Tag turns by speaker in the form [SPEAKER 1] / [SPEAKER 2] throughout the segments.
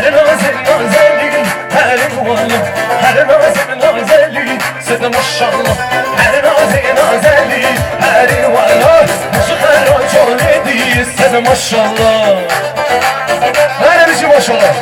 [SPEAKER 1] her nazın nazeli, her muallım, her nazın nazeli, sen maşallah. Her nazın nazeli, her muallım, çıkar çok ediyor, sen maşallah. Her bir şey maşallah.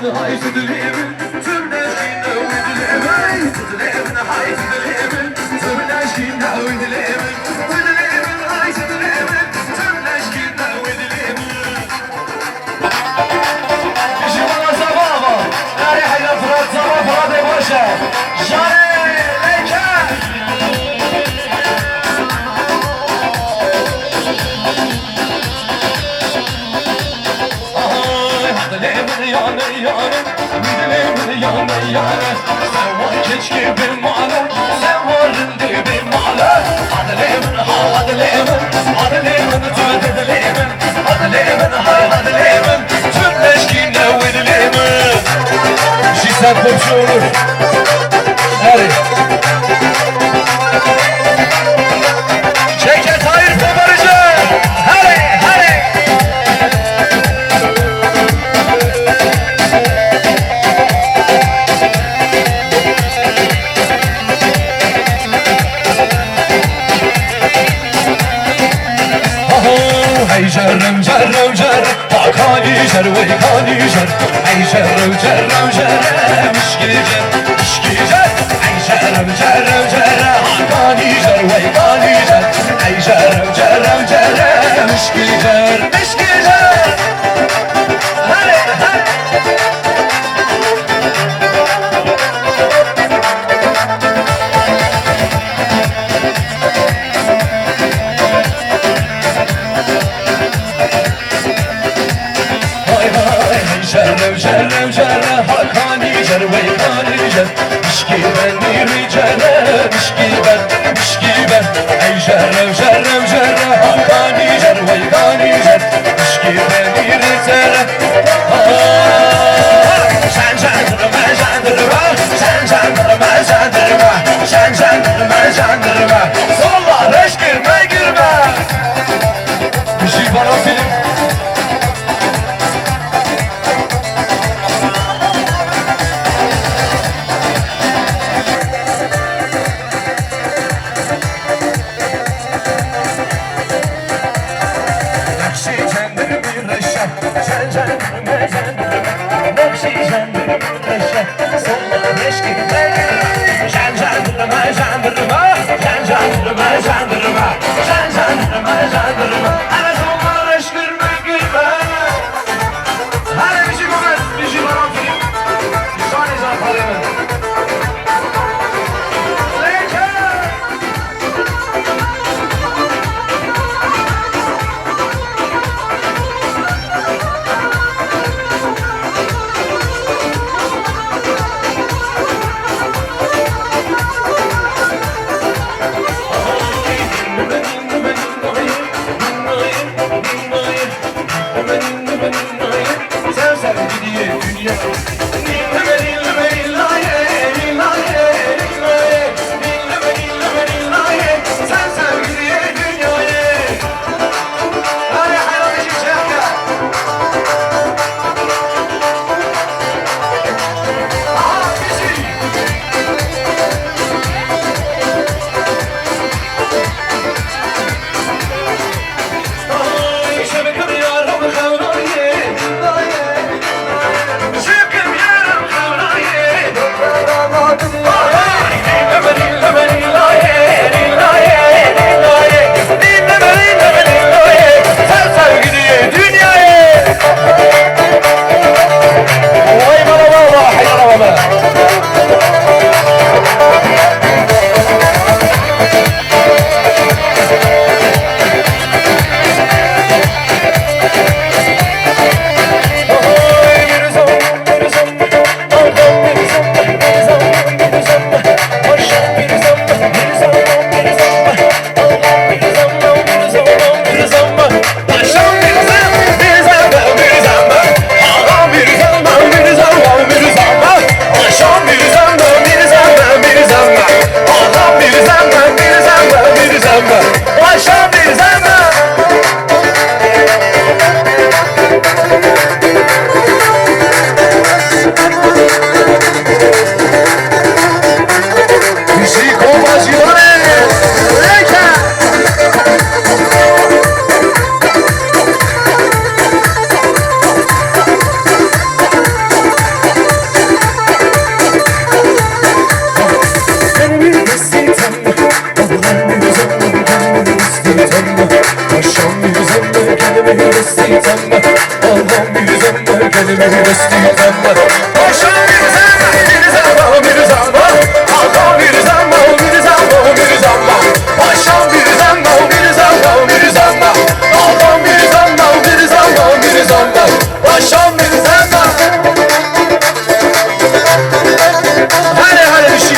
[SPEAKER 1] dilimin hay to dilimin tüm neşkine dilimin dilimin hay to dilimin tüm neşkine dilimin dilimin hay to dilimin tüm neşkine dilimin işi bana sababa nari hayla fırat sabah fırat başa jare leke dilimin yanı yanı dilimin yanı yanı sen var keç gibi mala sen varın dibi mala adilimin ha adilimin adilimin tüm dilimin adilimin ha adilimin tüm leşkine dilimin şişen komşu olur hadi çeket hayır babarıcı hadi hadi ای جرم جرم جر پاکانی جر وی کانی جر ای جرم جرم جر مشکی جر مشکی جر ای جرم جرم جر پاکانی جر وی کانی جر ای جرم جرم جر مشکی جر مشکی جر هله هله جرم جرم جرم حکانی جر وی کانی جر مشکی ben میری جرم مشکی ben ای جرم جرم جرم حکانی جر وی کانی جر مشکی ben میری جرم sen jandırma jandırma sen jandırma jandırma sen jandırma jandırma solla reş girme girme bir şey bana film benim bir üstüyden var. Başım bir zaman, bir zaman, bir zaman. Adam bir zaman, bir zaman, bir zaman. Başım bir zaman, bir zaman, bir zaman. Adam bir zaman, bir zaman, bir zaman. Başım bir zaman. Hadi bir şey.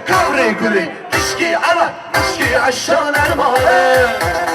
[SPEAKER 1] Cavre guri, işki ala, işki aşağı nermale.